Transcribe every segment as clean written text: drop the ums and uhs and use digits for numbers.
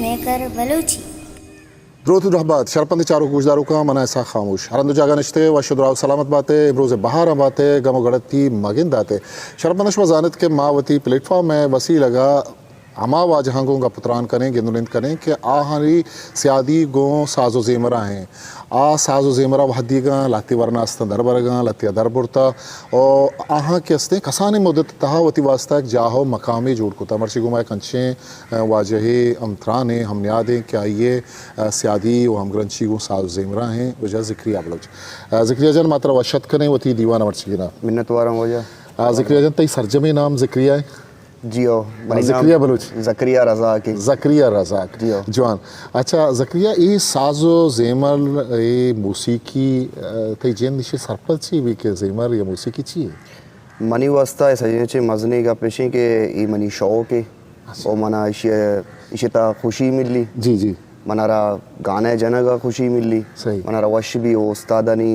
Maker Balochi द्रोत रहबात शरपंद चारों गुजदारों का मना ऐसा खामोश हरंदो जागा नश्ते व शुद्राव सलामत बातें इब्रोज बहार बातें गमो गड़ती मगिन दाते शरपंदश वजानत के मावती प्लेटफॉर्म में वसी लगा अमा वाजहांगों का पुत्रान करें गिंदुलिंद करें कि आहरी सियादी गो साजो जेमरा हैं आ साजो जेमरा वहदीगा लाती वरना अस्ता दरबरगा लतिया दरबुरता और आहा के अस्ते कसाने मुद्दत तहावती वास्ता जाहो मकामी जोड़ को तमरसी गुमाए कंचे वाजहे अमत्राने हम यादें क्या ये सियादी व हम ग्रंची गो साजो जेमरा हैं वजह जिक्री आप लोग जिक्रिया जन मात्रा वशत करें वती दीवाना मरसी ना मिन्नत वारा हो जा जिक्रिया जन तई सरजमी नाम जिक्रिया है जियो ज़करिया बलूच ज़करिया रज़ाक ज़करिया रज़ाक जियो जवान अच्छा ज़करिया ये साजो ज़ेमर ये मौसीकी तई जेन निशे सरपल ची भी के ज़ेमर या मौसीकी ची मनी वास्ता है सजने चे मजने का पेशे के ये मनी शौक है और मना इसे ता खुशी मिली जी जी मनारा गाने जना का खुशी मिली सही मनारा वश भी उस्तादानी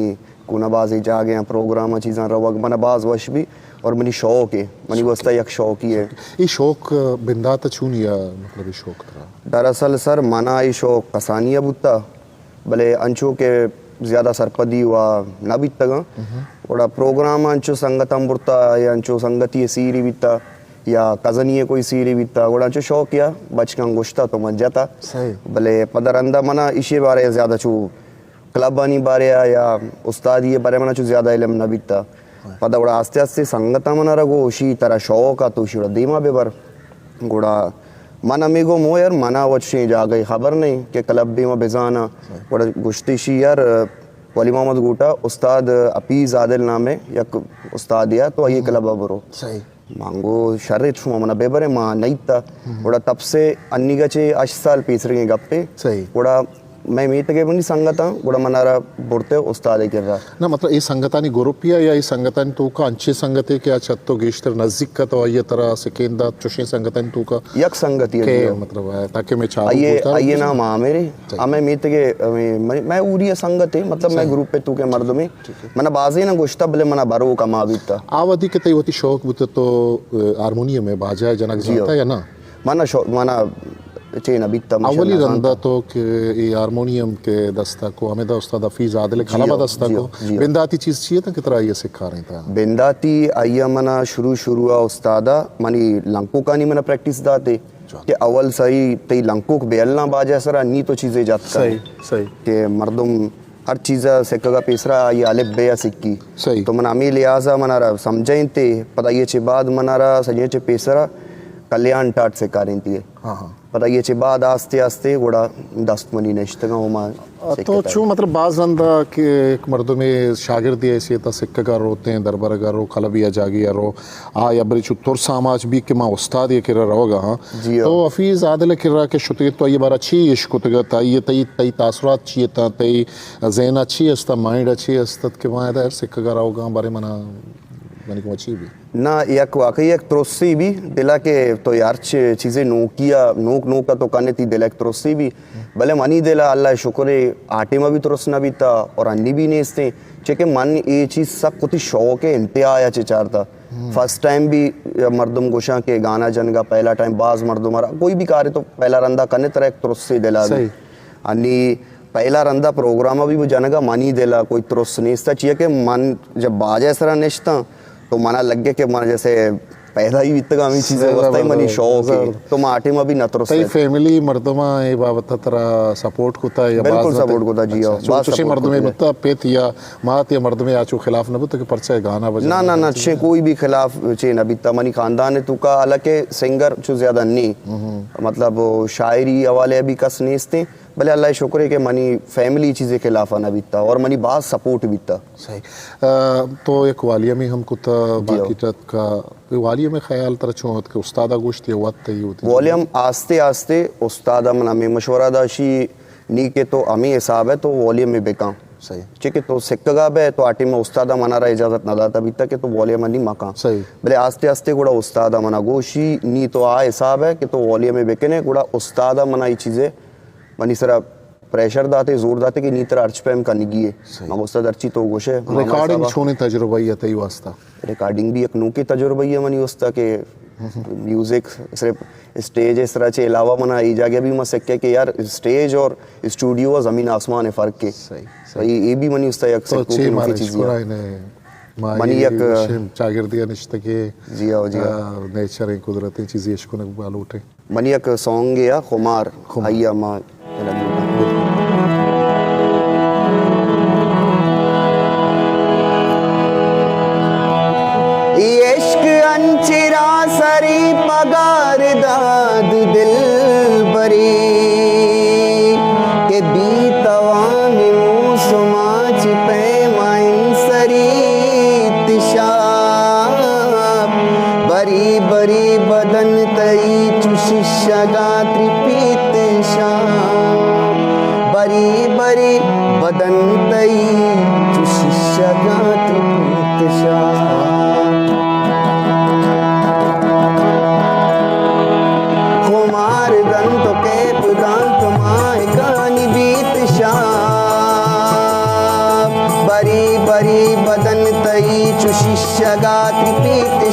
कुनाबाजी जागे प्रोग्राम चीज़ां रवग मना बाज वश भी और मनी शौक है मनी वास्ता एक शौक ही है ये शौक बिंदा तो छूनिया मतलब ये शौक तरह दरअसल सर मना ये शौक कसानिया बुत्ता भले अंचो के ज़्यादा सरपदी हुआ ना बीतगा और प्रोग्राम अंचो संगतम बुरता या अंचो संगति सीरी बीता या कज़निए कोई सीरी बीता और अंचो शौक या बचकां गोश्ता तो मज जाता सही भले पदरंदा मना इशे बारे ज़्यादा चू क्लबानी बारे या उस्ताद ये बारे मना चू ज़्यादा इलम ना बीता पता उड़ा आस्ते आस्ते संगता मना रगो उसी तरह शौक आ तो उसी उड़ा दीमा बेबर गुड़ा मना मेगो मो यार मना वच्चे जा गई खबर नहीं कि क्लब दीमा बेजाना उड़ा गुश्तिशी यार वली मोहम्मद गुटा उस्ताद अपीज आदिल नामे एक उस्ताद या तो ये क्लब बरो सही मांगो शर्रित छुमा मना बेबरे मां नहीं था उड़ा तब से अन्नी गचे 8 साल पीसरे गप्पे सही उड़ा मैं मीत के बनी संगता गुड़ा मनारा बुरते उस्ताद कर रहा ना मतलब ये संगतानी गोरुपिया या ये संगतानी तो का अच्छे संगते के अच्छा तो गेस्टर नजदीक का तो ये तरह से केंदा चुशे संगतानी तो का यक संगति के मतलब है ताकि मैं चाहूँ आइए ना माँ मेरे मैं मीत के मैं उरी संगत है मतलब मैं ग्रुप पे तू के मर्द में मना बाजे ना गोश्ता भले मना बारो का माँ बीता आवधी के तई होती शौक बुते तो हारमोनियम में बाजा जनक जाता है ना मना शौक मना चेना बीता अवली रंदा तो के ये हारमोनियम के दस्ता को हमें उस्ताद हफीज आदिल खलाबा दस्ता को बिंदाती चीज चाहिए था कितना ये सिखा रहे था बिंदाती आइया मना शुरू आ उस्तादा मनी लंको का नहीं मना प्रैक्टिस दाते कि अवल सही तई लंको को बेलना बाजा सरा नी तो चीजें जात सही सही के मर्दम हर चीज़ सिक्का पेसरा ये अलिफ बे या सिक्की सही तो मन अमी लिहाजा मनारा समझें ते पता ये चे बाद मनारा सजे चे पेसरा कल्याण टाट से करें थी हाँ पता ये चे बाद आस्ते आस्ते गोड़ा 10 मनी नश्तगा होमा तो चू मतलब बाज रंदा के एक मर्दों में शागिर्द ऐसे था सिक्का का रोते हैं दरबार का रो खलबिया जागिया रो आ या बरी चुत्तुर समाज भी के माँ उस्ताद ये किरा रहोगा हाँ तो हफीज आदिल किरा के शुते तो ये बार अच्छी इश्क तो गया ये तई तई तासरात चाहिए था तई ज़हन अच्छी अस्ता माइंड अच्छी अस्ता के वहाँ इधर सिक्का का रहोगा बारे मना मैंने को अच्छी भी ना एक वाकई एक त्रोसी भी दिला के तो यार चीज़ें नोकिया नोक का तो काने थी दिला एक त्रोसी भी भले मनी दिला अल्लाह शुक्र है आटे में भी त्रोसना भी था और अन्नी भी नहीं इसने चेके मन ये चीज़ सब कुछ शौक है इंतहा आया चार था फर्स्ट टाइम भी मर्दम गोशा के गाना जन का पहला टाइम बाज मर्दम कोई भी कार्य तो पहला रंदा कने तरह एक त्रोसी दिला अन्नी पहला रंदा प्रोग्राम भी वो जनगा मनी दिला कोई त्रोस नहीं चाहिए कि मन जब बाजा ऐसा निश्ता तो मना लग गया कि मन जैसे पैदा ही इतना हमें चीजें वस्ता ही मनी शौक है तो माटे में भी नतरो तई फैमिली मर्दमा ये बाबत तरह सपोर्ट कोता या बिल्कुल सपोर्ट कोता जी हां तो मर्दमे बता पेत या मात या मर्दमे आचो खिलाफ न बता के परचा गाना बजा ना छे कोई भी खिलाफ चे न बिता मनी खानदान है तू का अलग के सिंगर जो ज्यादा नहीं मतलब शायरी हवाले भी कस नहीं इसते भले अल्लाह शुक्र है कि मनी फैमिली चीज़ें खिलाफ आना बीतता और मनी बात सपोर्ट बीतता सही तो एक वालिया में हमको तो बाकी तक का वालिया में ख्याल तरह चोहत के उस्तादा गोश्त ये वक्त ही होती वॉल्यूम आस्ते आस्ते उस्तादा मन हमें मशवरा दाशी नी के तो अमी हिसाब है तो वॉल्यूम में बेका सही ठीक है तो सिक्का है तो आटे में उस्तादा मनारा इजाजत न दाता बीता के तो वॉल्यूम नहीं मका सही भले आस्ते आस्ते गुड़ा उस्तादा मना गोशी नी तो आ हिसाब है कि तो वॉल्यूम में बेकने गुड़ा उस्तादा मना ये चीज़ें मनी सरा प्रेशर दाते जोर दाते कि नीतर अर्च पे हम करनी है हम उस्ताद अर्ची तो गोशे रिकॉर्डिंग छोने तजुर्बा ये तई वास्ता रिकॉर्डिंग भी एक नू के तजुर्बा है मनी उस्ता के म्यूजिक सिर्फ स्टेज इस तरह के अलावा मना ई जागे भी मत सके कि यार स्टेज और स्टूडियो ज़मीन आसमान है फ़र्क के सही ये भी मनी उसता तो चे मारे चीज़ स्कोरा ने मनी एक चागिर्दिया निश्चित के जी आओ नेचर है कुदरती चीज़ें इसको न बाल उठे मनी एक सॉन्ग है खुमार आइया माँ इश्क अंचिरा सरी पगार दाद दिल बरी के बीतवाम मुसमाच पे माइन सरी तिशा बरी बरी बदन तई चुशिशगा त्रिपीत बरी बरी बदन तई चुशिशगा त्रिपीत खुमार दंत केप दांत माय कानी बीत बरी बरी बदन तई चुशिशगा त्रिपीत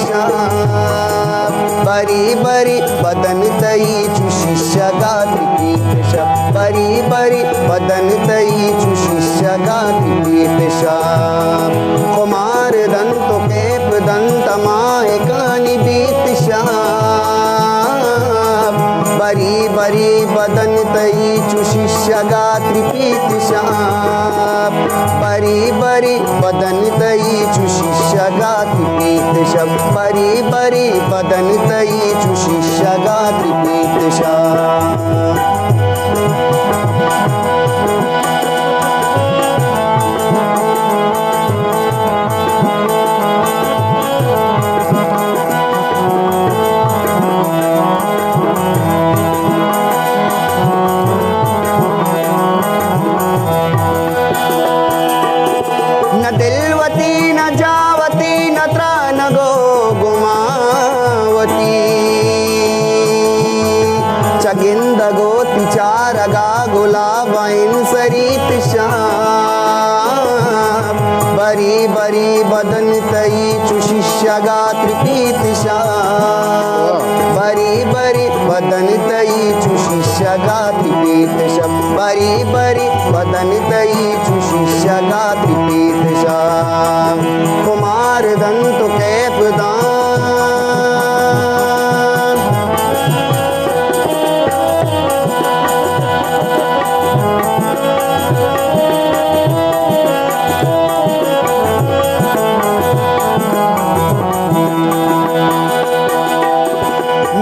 बरी बरी बदन तई चुशिशगा त्रिपीत बरी बरी बदन तई चुशिशगा त्रिपीत खुमार दंत केप दंत माय कानी बीत बरी बरी बदन तई चुशिशगा त्रिपीत बरी बरी बदन तई चुशिशगा त्रिपीत बरी बरी बदन तई चुशिशगा त्रिपीत न दिलवती न जावती न त्रान गो गुमावती चगिंद गोति चारगा गुलाबाइन सरीत बरी बरी बदन तई चुशिशगा त्रिपीत बरी बरी बदन तई चुशिशगा त्रिपीत बरी बरी बदन तई चुशिशगा त्रिपीत कुमार दंत कैप दान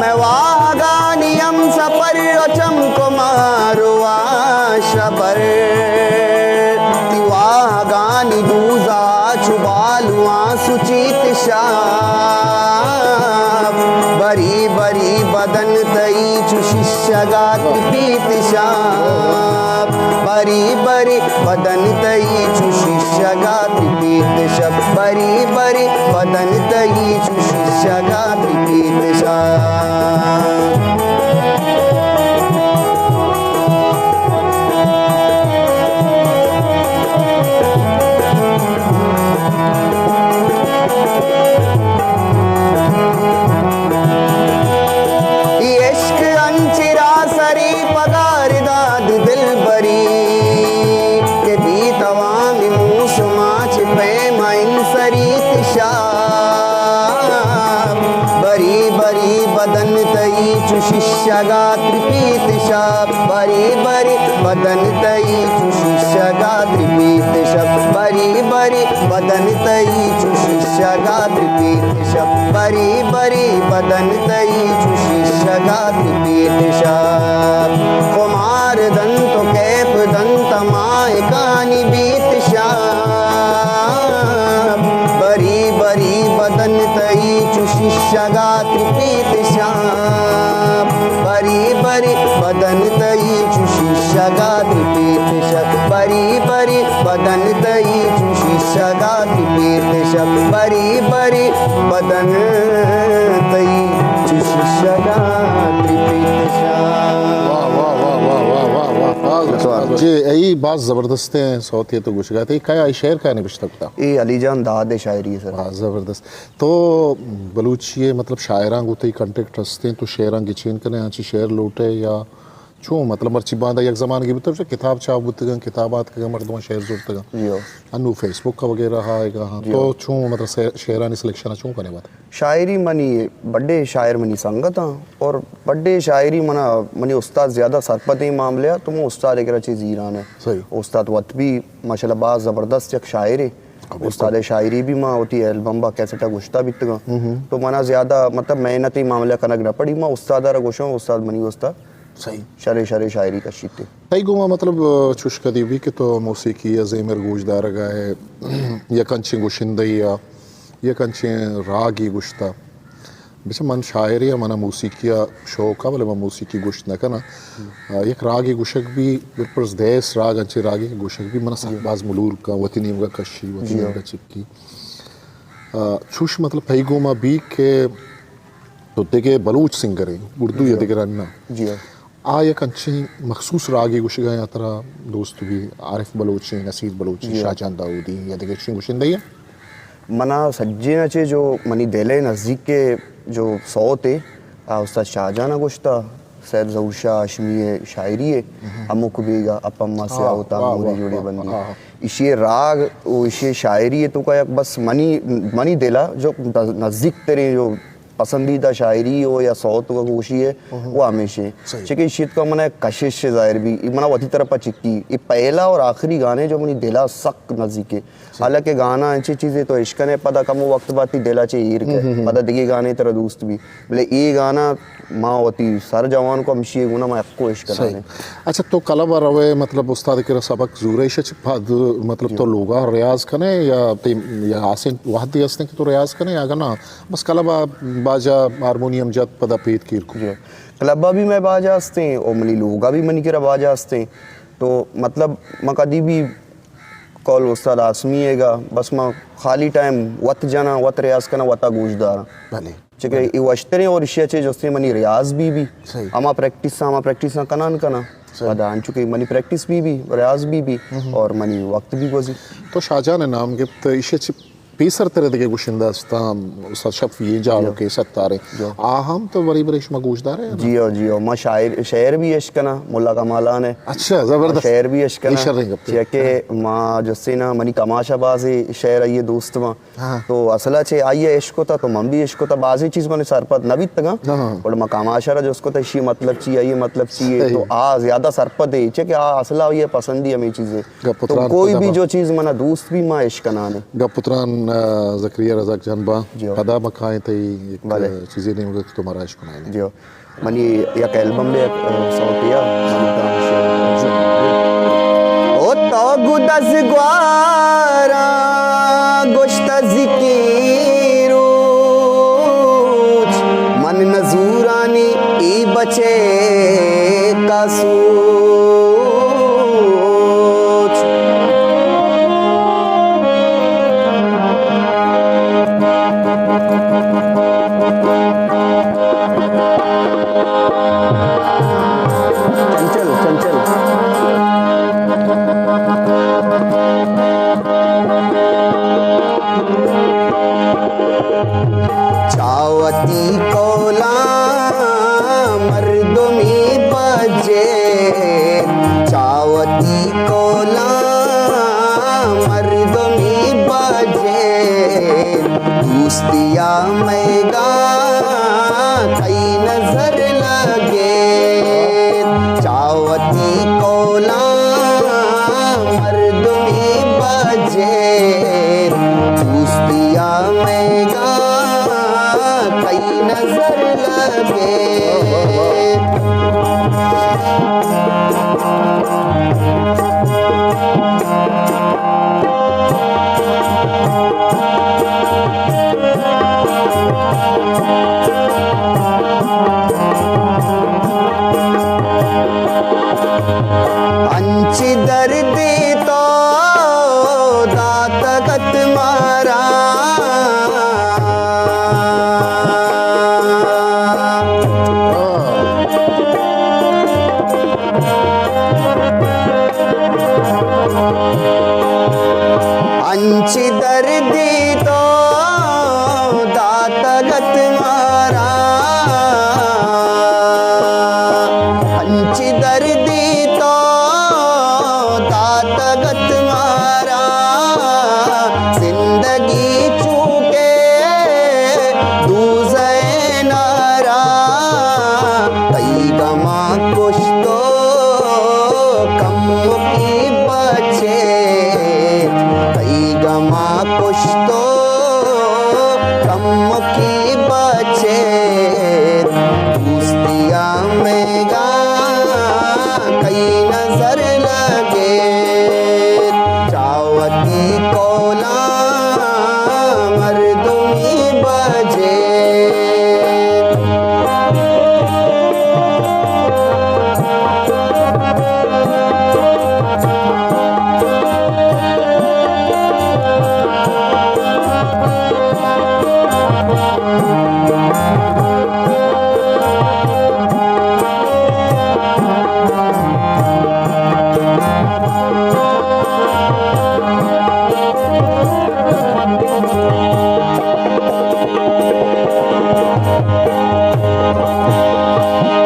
मैं वागा नियम सपर रचम कुमारुआ शबर गानी दूजा छुबालुआ सुचित बरी बरी बदन तई चुशिशगा त्रिपीत बरी बरी बदन तई चुशिशगा त्रिपीत बरी बरी बदन तई चुशिशगा त्रिपीत इश्क अंचिरा सरी पगार दाद दिल बरी के दी तवाम मूस माच पे माइन सरी बरी बरी बदन तई चुशिशगा त्रिपीत बरी बरी बदन तई चुशिशगा त्रिपीत बरी बरी बदन तई चुशिशगा त्रिपीत बरी बरी बदन तई चुशिशगा त्रिपीत कुमार दंत कैप दंत माय कानी बीत बरी बरी बदन तई चुशिशगा त्रिपीत बरी बरी बदन तई चुशिशगा त्रिपीत बरी बरी बदन तई चुशिशगा त्रिपीत बरी बरी बदन तई चुशिशगा त्रिपीत वाह वाह वाह वाह वाह वाह वाह जी यही बात ज़बरदस्त है सौत ये तो घुस गए थे क्या शेर का नहीं बचता ये अलीजान दाद शायरी है सर। हाँ ज़बरदस्त तो बलूची मतलब शायरां गुते कंटेक्ट हंसते हैं तो शेरां की चीन करने आची शेर लूटे या छो मतलब मर्ची बांधा एक ज़माने की मतलब किताब छाप बुतगन किताबात के मर्दों शेर जुड़तगन जियो अनु फेसबुक का वगैरह आएगा हाँ तो छो मतलब शेरानी सिलेक्शन छो करने बात शायरी मनी बड़े शायर मनी संगत हाँ और बड़े शायरी मना मनी उस्ताद ज़्यादा सरपत ही मामले तो मैं उस्ताद एक चीज़ ईरान है सही उस्ताद वत भी माशाल्लाह बाज ज़बरदस्त एक शायर है उस्ताद शायरी भी माँ होती है एल्बम बा कैसेटा गुश्ता भी तो मना ज़्यादा मतलब मेहनत ही मामला कनक न पड़ी माँ उस्ताद गोशों उस्ताद मनी उस्ताद सही शरे शायरी का शीते तई गुमा मतलब चुश कदी भी कि तो मौसीकी या ज़ेमर गोशदार गए या कंची गुशिंदई या कंची रागी गुश्ता बेचा मन शायरी या मना मौसीकिया शौक बोले मैं मौसीकी गुश्त न करना एक रागी गुशक भी बिरपर्स देश राग अंचे रागी की गुशक भी मना बाज मुलूर का वतनीम का कशी वतनीम का चिक्की चुश मतलब तई गुमा भी के तो देखे बलूच सिंगर है उर्दू या देखे रन्ना जी एक अच्छी मखसूस रागी गुशिगा या तरह दोस्त भी आरिफ बलोची नसीर बलोची शाहजहां दाऊदी या देखे गुशिंदई है मना सज्जे नचे जो मनी देले नज़दीक के जो सौत है उस्ताद शाहजहां गुश्ता सैर जहूर शाह हाशमी शायरी है अमुक बेगा अपम्मा से आवता मोरी जोड़े बंदी इशे राग वो इशे शायरी है तो का बस मनी देला जो नज़दीक तेरे जो पसंदीदा शायरी हो या सौत का खुशी है वो हमेशा चिकी शीत का मना कशिश से जाहिर भी मना वती तरफ चिक्की ये पहला और आखिरी गाने जो मनी दिला सख्त नज़दीक है हालांकि गाना अच्छी चीज़ें तो इश्क ने पता कम वक्त बात दिला चे हीर के पता दिखे गाने तेरा दोस्त भी बोले ये गाना माँ होती सर जवान को हमशी गुना मैं आपको इश्क करने अच्छा तो कलम रवे मतलब उस्ताद के सबक जुरेश मतलब तो लोगा रियाज कने या आसिन वाहदी हसने की तो रियाज कने या ना बस कलबा बाजा हारमोनियम जत पदा पेट कीर को क्लबा भी मैं बाजा हंसते और मनी लोगा भी मनी के बाजा हंसते तो मतलब मैं कभी भी कॉल उस्ताद आसमी हैगा बस मैं खाली टाइम वत जाना वत रियाज करना वता गूंजदार भले ठीक है ये वश्तरे और इश्या चे जो मनी रियाज भी आमा प्रैक्टिस ना कनान कना पता चुके मनी प्रैक्टिस भी रियाज भी और मनी वक्त भी गुजी तो शाहजहां ने नाम गिफ्त इशे पीसर तरह के गुशिंदा उस्ताद शफ ये जालो के सत्तारे आहम तो बड़ी बड़ी मगूजदार है जियो मां शायर भी इश्कना मुल्ला कमाला ने अच्छा जबरदस्त शायर भी इश्कना के मां जस्से ना मनी कमाशा बाजी शायर आइए दोस्त मां तो असला छे आइए इश्क होता तो मम भी इश्क होता बाजी चीज मने सरपत नबी तगा और मां कमाशा जो उसको तो शी मतलब चाहिए मतलब चाहिए तो आ ज्यादा सरपत है छे के आ असला ये पसंदी हमें चीजें तो कोई भी जो चीज मना दोस्त भी मां इश्कना ने गपुत्रान ज़करिया रज़ाक जानबा पदा मखाए थे एक चीज़ें नहीं होगी तुम्हारा इश्क नहीं जो मनी एक एल्बम में सौतिया ओ तो गुदस ग्वारा गोश्त ज़िकीरो मन नजूरानी ई बचे कासू चावती कोला मर्दों में बजे चावती कोला मर्दों में बजे दोस्तिया मैगा कई नजर लगे चावती कोला मर्दों में बजे दोस्तिया मैगा कई नजर लगे अंची दर्द तो दातगत मारा तू जैनारा कई गमा कुछ तो कम की बचे कई गमा कुछ तो कम की बचे दोस्तिया में गा कई नजर लगे चावती कोला मर्दुमी बजे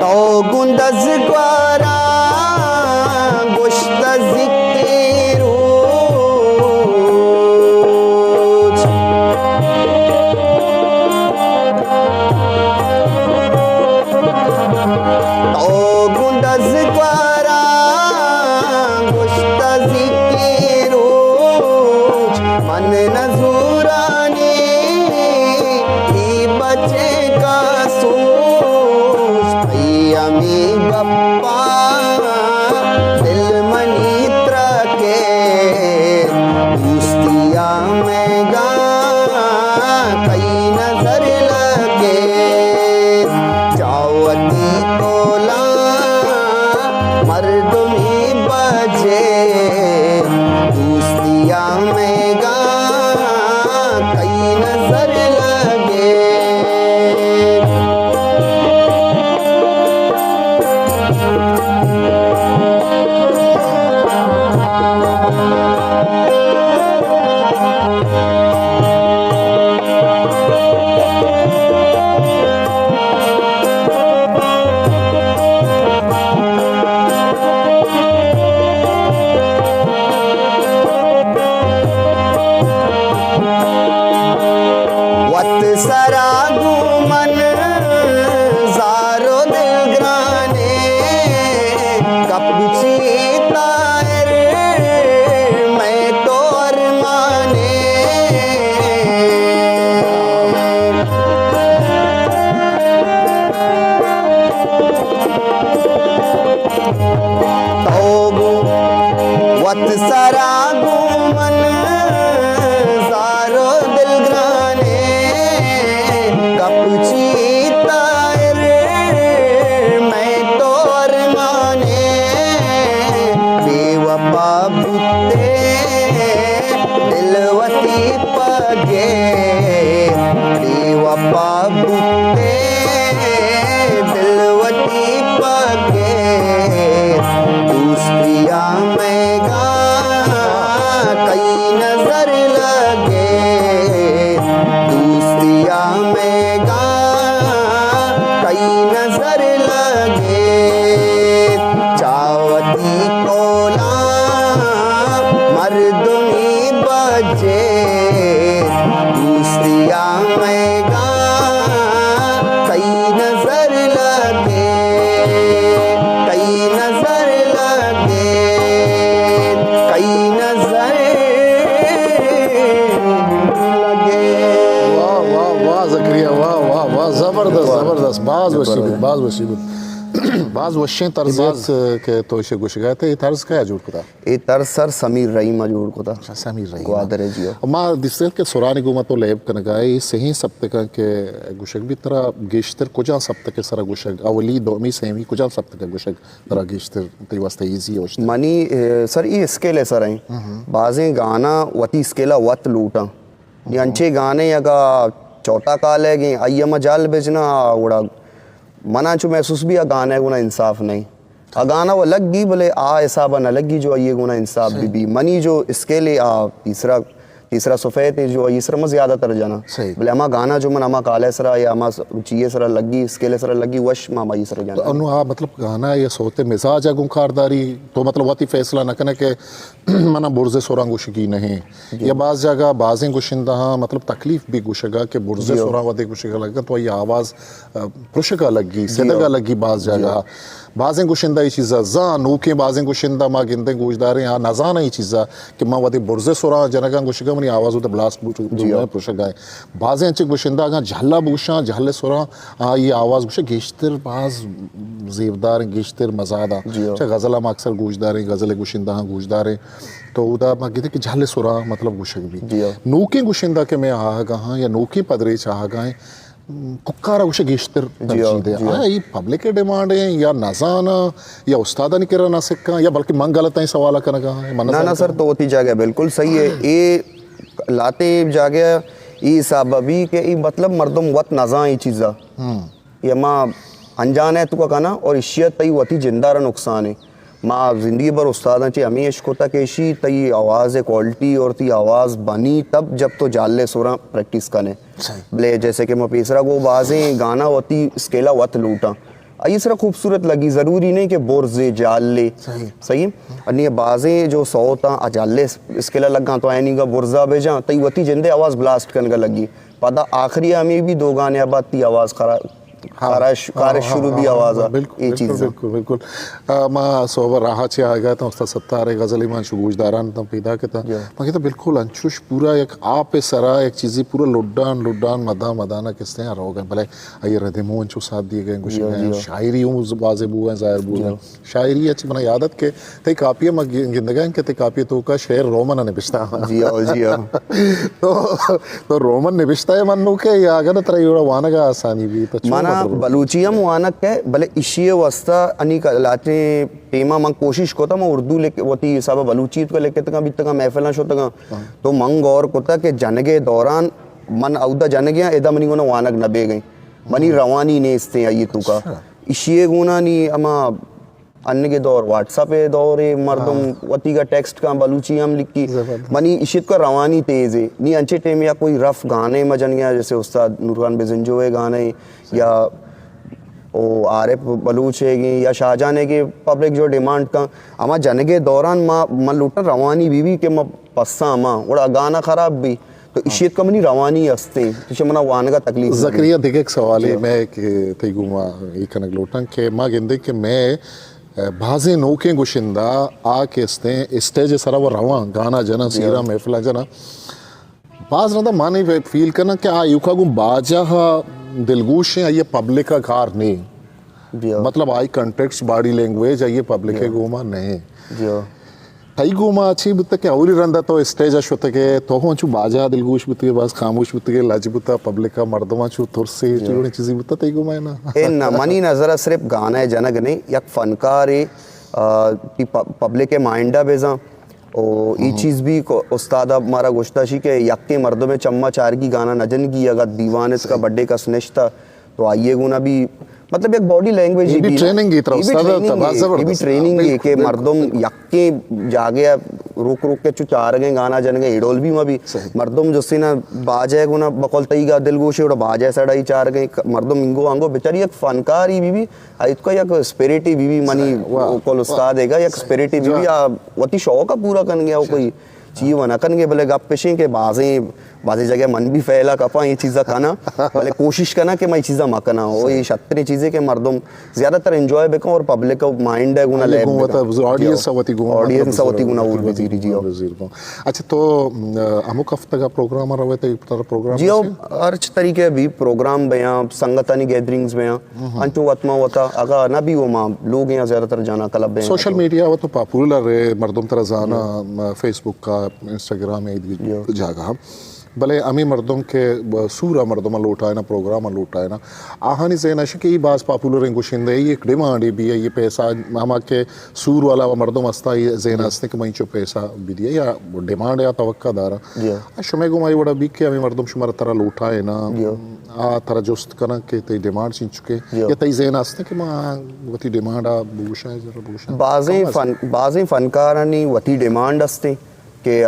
तो गुंदज ग्वारा गोश्त जिक्रू तो गुंदज ग्वारा गोश्त जिक्रू मन नजूरानी ही बचे का सूझ अमी गप्पा दिल मनीत्र के दोस्तिया में गा कई नजर लगे चावती कोला मर्दुमी बजे दोस्तिया में गा कई नजर लगे वत सरागू मन जारो दिल ग्राने कब चीता मैं तो अरमाने तोबू वत सरागू मन जारो दिल ग्राने कपुचीता मैं तो अरमाने बेवफा बुते दिलवती पगे बेवफा बुते दिलवती पगे दोस्तिया में गा कई नजर लगे दोस्तिया में गा कई नजर लगे चावती कोला मर्दुमी बजे दोस्तिया में गा कई नजर लगे कई नजर लगे कई नजर लगे वाह वाह वाह जकरिया वाह वाह वाह जबरदस्त जबरदस्त बाज वशीबत बाज वशें तर्जात के तो इसे गुश गए थे ये तर्ज क्या जोड़ को था ये तर्ज सर समीर रहीमा जोड़ को था समीर रही ग्वादरे जियो मा दिस्तेल के सुरानी गुमत तो लेब कनगाई सही सप्तक के गुशक भी तरह गेश्तर कुजा सप्तक सरा गुशक अवली दोमी सेमी कुजा सप्तक गुशक तरह गेश्तर ते वास्ते इजी होश मनी सर ये स्केल है सर आई बाजें गाना वती स्केला वत लूटा ये अंचे गाने यगा चौटा काल है कि आइया मजाल बेचना उड़ा मना चु महसूस भी आ गाना गुना इंसाफ नहीं आ गाना वो लग गई बोले आ हिसाब न लगी जो ये गुना इंसाफ भी मनी जो इसके लिए आ तीसरा तीसरा सफ़ेद है जो इसरा में ज़्यादातर जाना सही। बोले अमा गाना जो मन अमा काले सरा या अमा रुचिये सरा लगी स्केले सरा लगी वश मामा इसरा तो जाना अनु मतलब गाना या सोते मिजाज अगुम खारदारी तो मतलब वती फैसला न कने के मना बुर्जे सोरांग गुशगी नहीं या बाज जगह बाजें गुशिंदा मतलब तकलीफ भी गुशगा के बुर्जे सोरा वदे गुशगा लगा तो ये आवाज पुशगा लगी सेदगा लगी बाज जगह बाजें गुशिंदा ये चीज़ा जा नूके बाजें गुशिंदा मा गिनते गुजदारे यहाँ नजाना ये चीज़ा कि माँ वदे बुर्जे सोरा जनगा गुशगा मनी आवाज उधर ब्लास्ट पुशगा है बाजें अच्छे गुशिंदा अगर झल्ला बुशा झल्ले सोरा ये आवाज गुशा गेश्तर बाज जेवदार गेश्तर मजादा अच्छा गज़ला में अक्सर गूजदारे गज़ले गुशिंदा गूजदारे तो उदा मैं कहते कि झाले सुरा मतलब गुशक भी नूके गुशिंदा के मैं आहा गहाँ या नूके पदरे चाह गए कुक्कारा उसे गेश्तर तरजीह दे ये पब्लिक के डिमांड है या नजाना या उस्तादा नहीं करा ना सिक्का या बल्कि मंग गलत है सवाल करना कहाँ ना ना सर तो होती जागे बिल्कुल सही है ये लाते जागे ये साबी के ये मतलब मर्दम वत नजा ये चीज़ा ये माँ अनजान है तो कहना और इशियत तई वती जिंदारा नुकसान है माँ ज़िंदगी भर उस्तादा चाहिए हमें इश्क होता कैशी तई आवाज़ क्वालिटी और ती आवाज़ बनी तब जब तो जाले सोरा प्रैक्टिस करने बोले जैसे कि मैं पेसरा को बाजें गाना होती स्केला वत लूटा ये सरा खूबसूरत लगी ज़रूरी नहीं कि बोरजे जाले सही अन्य बाजें जो सौता जाले स्केला लगा तो ऐनी का बुरजा भेजा तई वती जिंदे आवाज़ ब्लास्ट करने का लगी पता आखिरी हमें भी दो गाने बाद ती आवाज़ कारश शुरू भी आवाज़ ये चीज़ बिल्कुल बिल्कुल माँ सोबर राहा चे आ गया था उसका सत्तारे गज़ली मान शुगूजदारान तम पैदा के था मैं कहता बिल्कुल अंशुश पूरा एक आप सरा एक चीज़ी पूरा लुड्डान मदा मदाना किसते हैं रहो गए भले ये रदे मोहन चु साथ दिए गए कुछ शायरी हूँ बाजे बुआ हैं ज़ाहिर बुआ शायरी अच्छी बना यादत के तई कापिया मैं गिंदगा के तई कापिया तो का शेर रोमन ने बिश्ता तो रोमन ने बिश्ता है मन्नू के या अगर तरह योड़ा वाना का आसानी भी तो माना बलूचियम वानक के भले इशिये वस्ता अनि लाते टेमा मंग कोशिश कोता मैं उर्दू लेके वती सब बलूचियत को लेके तक तक महफिल शो तक तो मंग और कोता के जनगे दौरान मन औदा जनगे एदा मनी को वानक नबे गई मनी रवानी ने इसते ये तू का इशिये गुना नी अमा अन्य के दौर व्हाट्सएप पे दौर है मर्दम वती का टेक्स्ट का बलूची हम लिख की मनी इशित का रवानी तेज है नी अंचे टेम या कोई रफ गाने मजन गया जैसे उस्ताद नूरखान बेजंजो है गाने या ओ आरिफ बलूच है या शाहजहां है कि पब्लिक जो डिमांड का अमा जनगे दौरान माँ मन लूटा रवानी बीवी के माँ पस्सा माँ और गाना खराब भी तो इशियत का मनी रवानी हस्ते तो मना वान का तकलीफ ज़करिया देखे एक सवाल है मैं कि तई गुमा एक कनक लोटन के माँ गिंदे के मैं भाजे नोके गुशिंदा आ के स्टेज सरा वो रवा गाना जना सीरा महफिला जना बाज ना माने फील करना कि आ युका गु बाजा दिलगुश है ये पब्लिक का कार नहीं मतलब आई कंटेक्स्ट बॉडी लैंग्वेज है ये पब्लिक के गुमा नहीं तई गुमा अच्छी बुत के औरी रंदा तो स्टेज अशुत के तो हो छु बाजा दिलगुश बुत के बस खामोश बुत के लाज बुत पब्लिक का मर्दमा छु थुरसे चुने चीज बुत तई गुमा है ना ए ना मनी नजर सिर्फ गाना है जनक नहीं एक फनकार है पब्लिक के माइंडा बेजा और ये चीज़ भी उस्ताद हमारा गोश्ताशी के यक्के मर्दों में चम्मा चार की गाना नजन की अगर दीवाने का बर्थडे का स्नेश था तो आइए गुना भी मतलब एक बॉडी लैंग्वेज ये भी ट्रेनिंग की तरफ ये भी ट्रेनिंग है कि मर्दों यक्के जागे रुक के चार गए गाना जन गए इडोल भी में भी मर्दों जो ना बाजे गुना बकौल तई का दिल गोशे उड़ा बाजे सड़ाई चार गए मर्दों इंगो आंगो बेचारी एक फनकार ही भी इसका एक स्पिरिटी भी मनी कोल उस्ताद हैगा एक स्पिरिटी भी वती शौक का पूरा कर गया वो कोई चीज बना कर गए भले गप पेशे के बाजे जगह मन भी फैला कपा ये चीज़ा खाना भले कोशिश करना कि मैं चीज़ा मकना हो ये शतरी चीज़ें के मर्दम ज़्यादातर एंजॉय बेका और पब्लिक का माइंड है गुना ऑडियंस सवती गुना वो वजीरी जी अच्छा तो अमुक हफ्ते का प्रोग्राम रहे तो तरह प्रोग्राम जी हर तरीके भी प्रोग्राम बया संगतानी गैदरिंग्स बया अंचो वतमा होता अगर ना भी वो माँ लोग यहाँ ज़्यादातर जाना क्लब सोशल मीडिया वो तो पॉपुलर है मर्दम तरह जाना फेसबुक का इंस्टाग्राम जागा भले अमी मर्दों के सूरा मर्दों लौटा है ना प्रोग्राम लौटा है ना आहानी से नश की बास पॉपुलर गुशिंदे ये डिमांड भी है ये पैसा हम के सूर वाला मर्दों मस्ता ये जेन हंसने के मई पैसा भी दिया या डिमांड या तवक्का दारा शुमे गुमाई बड़ा भी के अमी मर्दों शुमार तरह लौटा है ना आ तरह जोस्त करना के तई डिमांड सिंह चुके या तई जेन हंसने के माँ वती डिमांड आ बुशा है जरा बुशा बाज़े फनकारानी वती डिमांड हस्ते के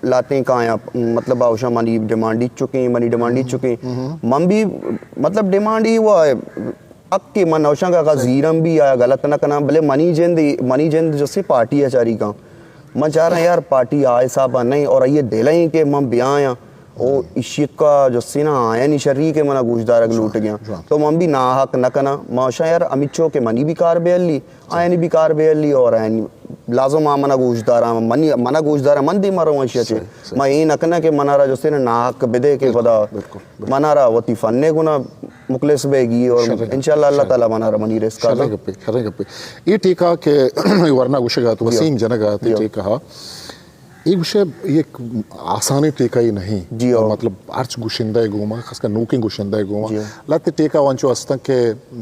लाते का आया मतलब आवशा मनी डिमांड चुके मनी डिमांड चुके मम भी मतलब डिमांड ही हुआ है अक्के मन आवशा का जीरम भी आया गलत ना करना भले मनी जेंद जैसे पार्टी है चारी का मैं चाह रहा यार पार्टी आए साहब नहीं और ये दिला ही के मम ब्याह आया ओ इश्क का जो सीना आया नहीं शर्री के मना गुजदार लूट गया तो मम भी ना हक न कना माशा यार अमित चो के मनी भी कार बेली आया नहीं भी कार बेली और आया लाजो मा मना गुजदारा मनी मना गुजदारा मन दी मारो वंशिया चे मैं ये नकना के मनारा जो सीना ना हक बेदे के खुदा मनारा वती फन्ने गुना मुखलिस बेगी और इंशाल्लाह अल्लाह ताला मनारा मनी रेस का शर्रे गप्पे ये टीका के वरना गुशगा तो वसीम जनगा टीका एक विषय ये आसानी टेका ही नहीं जी मतलब अर्च गुशिंदा गोमा खासकर नूकिंग गुशिंदा गोमा लाते टेका वांचो अस्ता के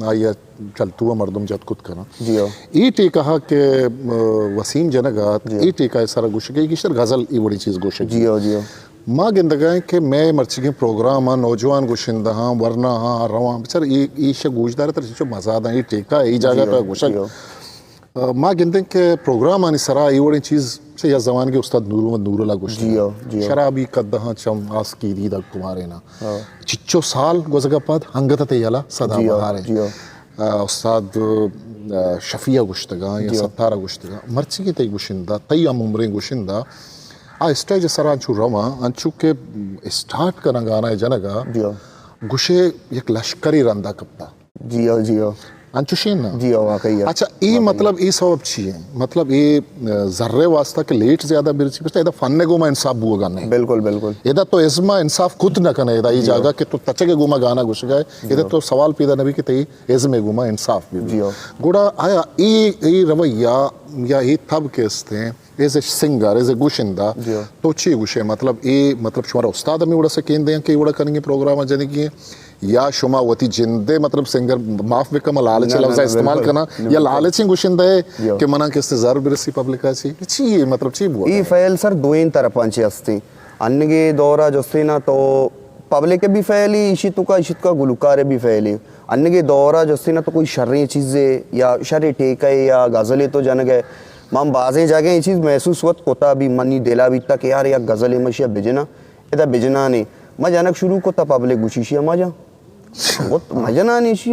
आया चलतुआ मर्दम जत कुत करना जी ये टेका के वसीम जनगा ये टेका सारा गुशके की शर गजल ये बड़ी चीज गुशके जी माँ गिंदगा के मैं मर्ची के प्रोग्राम नौजवान गुशिंदा हाँ वरना हाँ रवा सर ये शे गुजदार तर जो मजा दा ये टेका ये जगह पे गुशक माँ गिनते के प्रोग्राम आने सरा ये वाली चीज़ से या जमान के उस्ताद नूरुल्लाह गुश्ती शराबी कद्दहा चम आस की रीदा कुमारे ना चिच्चो साल गुजगा पाद हंगता ते याला सदा बहारे उस्ताद शफिया गुश्तगा या सत्तारा गुश्तगा मर्ची के ते गुशिंदा तई उम्रे गुशिंदा आ स्टेज सरा अंचु रवा अंचु के स्टार्ट करना गाना है जनगा गुशे एक लश्करी रंदा कप्पा जी अंचुशीन ना जी वाकई अच्छा ये मतलब ये सब चाहिए मतलब ये जर्रे वास्ता के लेट ज्यादा बिरची बस इधर फन्ने गुमा इंसाफ बुआ गाना है बिल्कुल इधर तो इस्मा इंसाफ खुद न करना इधर ये जागा के तो तचे के गुमा गाना घुस गए इधर तो सवाल पैदा नबी के तई इस्मे गुमा इंसाफ भी गुड़ा आया ये रवैया या ये तब के इसते as a singer as a गुशिंदा तो ची गुशे मतलब ये मतलब शुमारा उस्ताद हमें उड़ा से केंद्र के उड़ा करेंगे प्रोग्राम जने की या शुमा वती जिंदे मतलब सिंगर माफ बेकम लालच लफ्ज़ इस्तेमाल करना या लालची गुशिंदा है कि मना किससे जर बिरसी पब्लिक ची ची मतलब ची बुआ ये फैल सर दोइन तरफांचे असते अन्नगे दौरा जस्ते ना तो पब्लिक के भी फैली इशित का गुलकारे भी फैली अन्नगे दौरा जस्ते ना तो कोई शर्री चीज़ें या शर्री टेके या गज़लें तो जन गए माम बाज़ें जगह ये चीज़ महसूस होत कोता भी मनी दिला भी तक यार या गज़लें मशिया बिजना इधर बिजना नहीं मैं जानक शुरू को ता पब्लिक गुशिशिया मजा वो मजना नहीं शी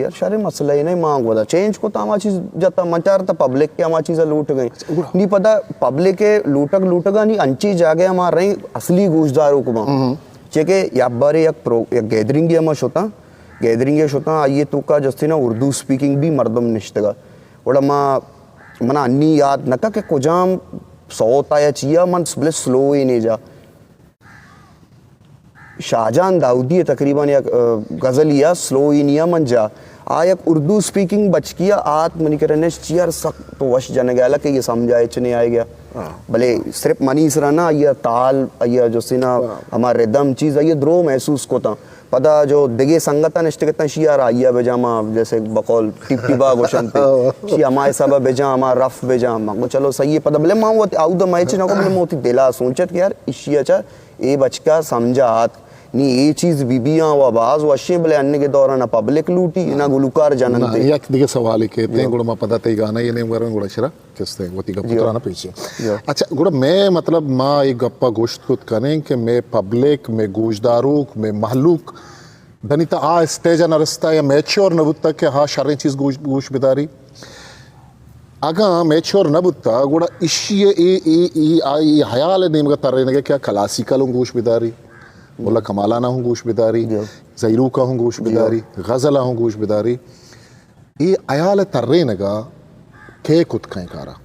यार सारे मसला ही नहीं मांग वाला चेंज को तामा चीज जाता मचार ता पब्लिक के हमारी चीज़ें लूट गई नहीं पता पब्लिक के लूटगा नहीं अंची जागे हमार रही असली गुजदारों को मां चेके या बारे एक गैदरिंग गैदरिंग होता आइए तो का जस्ती ना उर्दू स्पीकिंग भी मर्दम निश्तगा वड़ा माँ मना अन्नी याद नका के कुजाम सौता या चिया मन बले स्लो ही नहीं जा शाहजहान दाऊदी तकरीबन या गज़लिया स्लो ही निया मन जा आयक उर्दू स्पीकिंग बच किया आत मनी करने चियर सख्त तो वश जन गया कि ये समझाए चने आए गया भले सिर्फ मनी सराना ये ताल ये जो सीना हमारे दम चीज़ ये द्रो महसूस को था पता जो दिगे संगता निश्चित कितना शिया राइया बेजामा जैसे बकौल टिपटिबा गोशन पे शिया हमारे सब बेजा हमारा रफ बेजामा वो चलो सही है पता भले माँ वो आउ द मैच ना को भले मोती दिला सोचत कि यार इशिया चा ये बचका समझात नी ये चीज बीबियां व आवाज वशे भले अन्य के दौरान पब्लिक लूटी ना गुलकार जानन ते या दिगे सवाल के ते गुड़ मा पता ते गाना ये ने वरन गुड़ शरा किसते वती का पुत्राना पीछे अच्छा गुड़ मैं मतलब मां एक गप्पा गोश्त खुद करें कि मैं पब्लिक में गोशदारू में महलूक धनिता आ स्टेज न रस्ता या मैच्योर न बुत्ता के हा शर्री चीज गोश बिदारी आगा मैच्योर न बुत्ता गुड़ इशिए ए आई हयाल ने मगा तरने के क्या क्लासिकल गोश बिदारी बोला कमालाना हूँ गोश बिदारी ज़ैरू का हूँ गोश बिदारी गज़ला हूँ गोश बिदारी ये अयाल तर्रे नगा के कुत कहीं कारा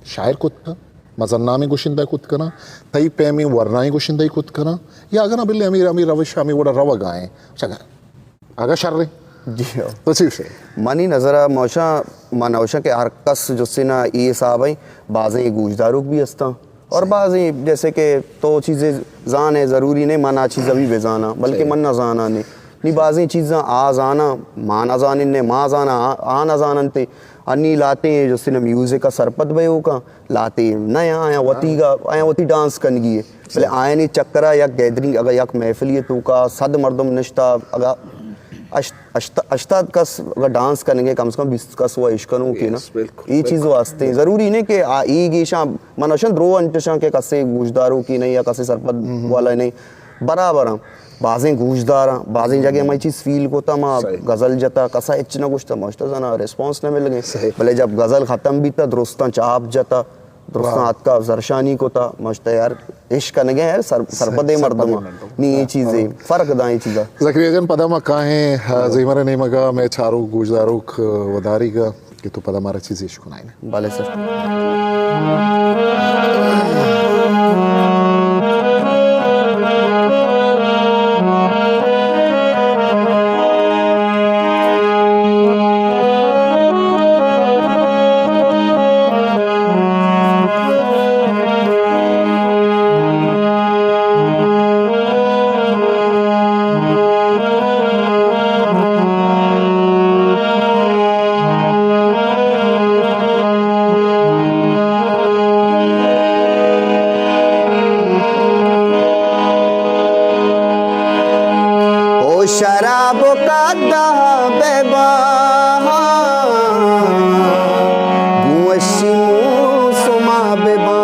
शायर कुत का मजन्नामी गुशिंदा कुत कना तई पैमी वरनाई गुशिंदा कुत कना या अगर ना बिल्ले अमीर अमीर रविश अमीर वोड़ा रवा गाएं चला आगा शर्रे जी तो सिर्फ मानी नज़रा मौशा मानवशा के हर कस जो से ना ये साहब है बाज़ें गुजदारुक भी हस्ता और बाज़ी जैसे कि तो चीज़ें जान है ज़रूरी नहीं मना चीज़ अभी बेजाना बल्कि मन ना जाना नहीं बाज़ी चीज़ें आ जाना माँ ना जान ने माँ जाना आ ना जानते अन्नी लाते हैं जो सिने म्यूज़िक का सरपत भयो का लाते नया आया वती डांस कनगी है पहले आया नहीं चक्करा या गैदरिंग अगर यक महफिल तो का सद मर्दम निश्ता अगर अश्ताद कस अगर डांस करेंगे कम से कम 20 कस हुआ इश्कनों की ना Yes, बिल्कुल, ये चीज़ वास्ते ज़रूरी नहीं कि ई गीशा मनोशन रो अंटशा के कसे गूजदारों की नहीं या कसे सरपद वाला नहीं बराबर हम बाजें गूजदार बाजें जगह हमारी चीज़ फील को था माँ सही। गज़ल जता कसा इतना कुछ था मस्त जना रिस्पॉन्स न मिल सही। गए भले जब गज़ल ख़त्म भी था दुरुस्ता चाप जता दुरुस्ता हाथ का जरशानी को था मस्त यार इश्क न गए यार सरपदे मर्दमा नहीं ये चीज़ें फ़र्क दा ये चीज़ा Zakriyajan padama kahe zimara nemaga me charu gujdaruk wadariga कि तो पदा मारा चीज़ इश्क नाइन भले सर ओ शराब का बेबा सुमा बेबा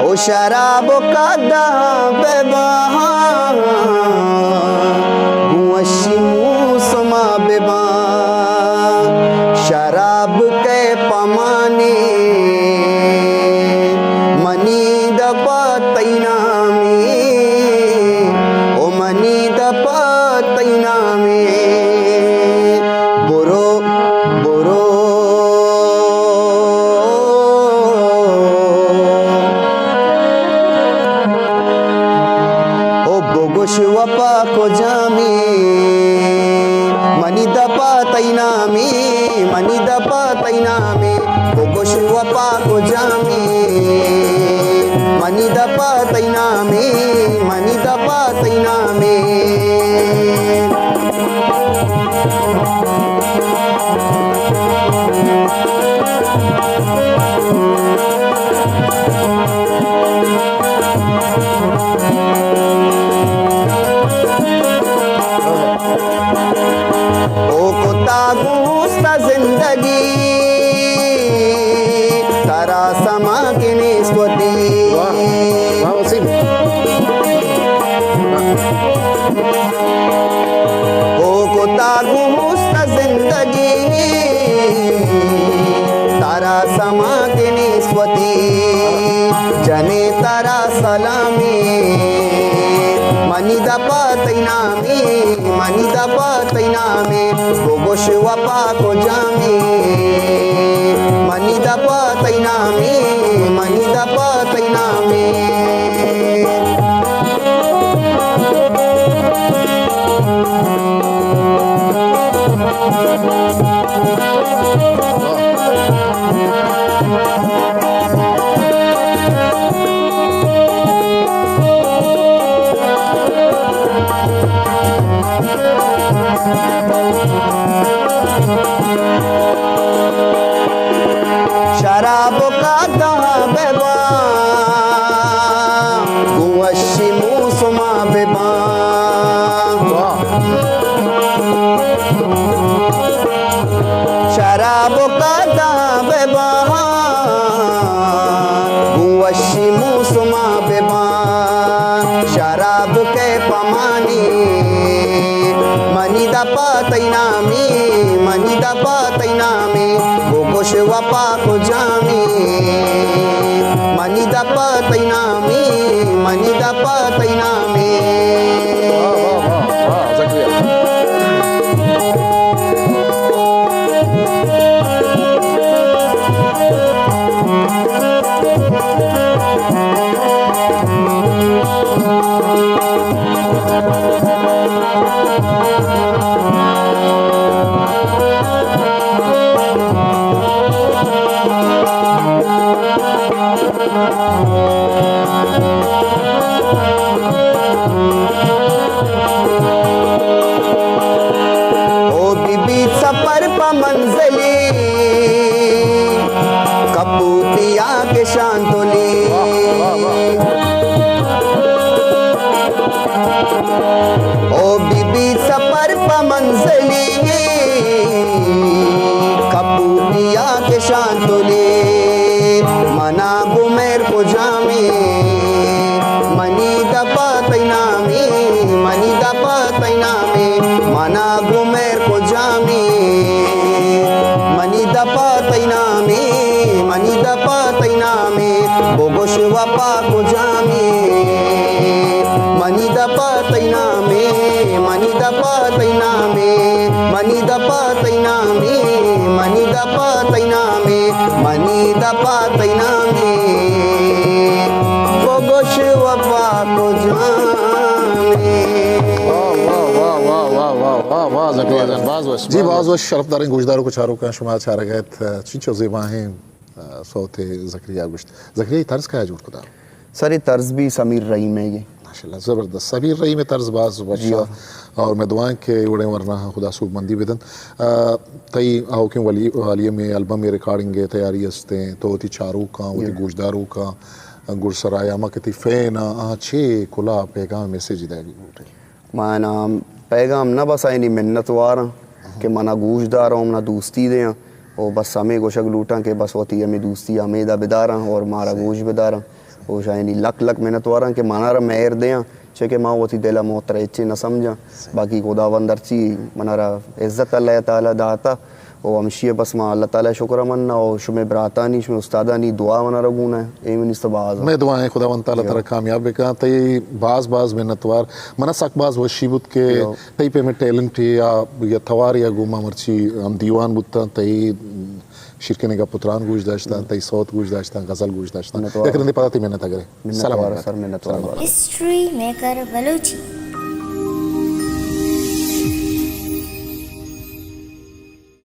ओ शराब का बेबा सुमा बेबा शराब के पमाने मनी दपा तैना ओ मनी दपा तैना बुरो बुरो ओ बोगुश वपा को जामी मनी दपा तैना मनी दपा तैना बोगुश वपा को जामी मनी दपा तैना मनी दपा तैना ओ कुत्ता गुस्ता जिंदगी तारा समा के निस्वती वाह वसीम ओ कुत्ता गुस्ता जिंदगी तारा समा के निस्वती जने तारा सलामी मनी दपा तैना मनी दपा तैना गोश वपा को जामी मनी दपा तैना मनी दपा तैना शराब का बेबा गुवशी मुसमा बेबा शराब का बेबा गुवशी मुसमा बेबा शराब के पमानी मनी दपा तैना मनी दपा तैना गोश वपा को जामी मनी दपा तैना मनी दपा तैना वाह जकरिया ओ बीबी सफर पर मंजली कपूतिया के शांतोली ओ बीबी सफर प मंजली कपूतिया के शांतुले मना गुमेर को जामे मनी दपा तैनामे मनी दपा तैनामे मना गुमेर को जामे मनी दपा तैनामे मनी दपा तैनामे बोगोश वपा को जामे मनी दपा तैनामे मनी दपा तैनामे मनी दपा तैनामे मनी दपा तैनामे मनी दपा तैनामे बोगोश वपा को जामे वाह ज़करिया जान जी बाज़ वश शरफदार गुजदारों को चारों का शुमार चारा गए चिंचो ज़ेबाहें सोते ज़करिया गुश्त ज़करिया तर्ज का है जुट खुदा सर ये तर्ज भी समीर रहीम है ये माशाल्लाह ज़बरदस्त समीर रही में तर्ज बाज़ वर्षा और मैं दुआएं के उड़े वरना खुदा सूख मंदी बेदन तई आओ क्यों वालिये में एल्बम में रिकॉर्डिंग है तैयारी हस्ते तो ती चारों का वो ती गुजदारों का गुरसराया मा के ती फैन आछे खुला पैगाम मैसेज देगी माना पैगाम ना बस आई नहीं मिन्नत वारा कि मना गूशदार हूँ ना दोस्ती दे और बस हमें गोशक लूटा के बस होती हमें दोस्ती हमें बेदारा और मारा गोश बेदारा वो शायद लक लक मेहनत वारा के मनारा मेहर दे छे के माँ होती दिला मोहतर अच्छे न समझा बाकी खुदा वंदरची मनारा इज़्ज़त अल्लाह ताला दाता और हमशिया बस माँ अल्लाह ताला शुक्र मन्ना और शुमे बरातानी शुमे उस्तादानी दुआ मना रगूना है एम इस्तबाज मैं दुआएं खुदा वन ताला तरह कामयाब बेका तई बाज मेहनतवार मना सकबाज वशीबुत के तई पे में टैलेंट या थवार या गुमा मर्ची हम दीवान बुत्ता तई शिरकने का पुत्रान गुज दाश्ता तई सौत गुज दाश्ता गजल गुज दाश्ता लेकिन पता थी मेहनत अगर सलाम सर मेहनत हिस्ट्री मेकर बलूची